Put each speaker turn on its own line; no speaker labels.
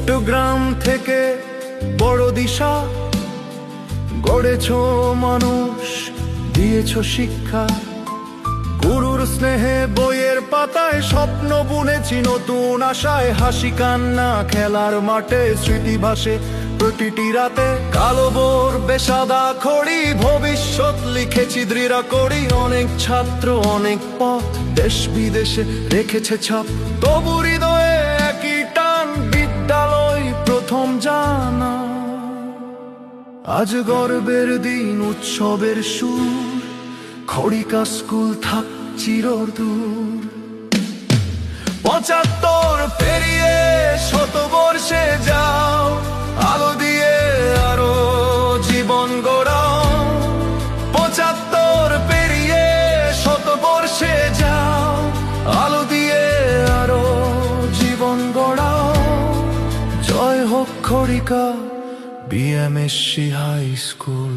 চট্টগ্রাম থেকে বড় দিশা গড়েছ মানুষ, দিয়েছ শিক্ষা। গুরুর স্নেহে বইয়ের পাতায় স্বপ্ন বুনেছি নতুন আশায়। হাসি কান্না খেলার মাঠে স্মৃতি ভাসে প্রতিটি রাতে। কালো বোর বেসাদা খড়ি ভবিষ্যৎ লিখেছি দৃঢ় করি। অনেক ছাত্র অনেক পথ দেশ বিদেশে রেখেছে ছাপ, তবু হৃদয়ে একই টান, বিদ্যালয় প্রথম জানা। আজ গর্বের দিন, উৎসবের সুর, খড়িকা স্কুল থাক চিরদূর। ৭৫ পেরিয়ে শতবর্ষে যাও, আলো দিয়ে আরো জীবন গড়াও। ৭৫ পেরিয়ে শতবর্ষে যাও, আলো দিয়ে আরো জীবন গড়াও। জয় হোক খড়িকা বিএমএসসি হাই স্কুল।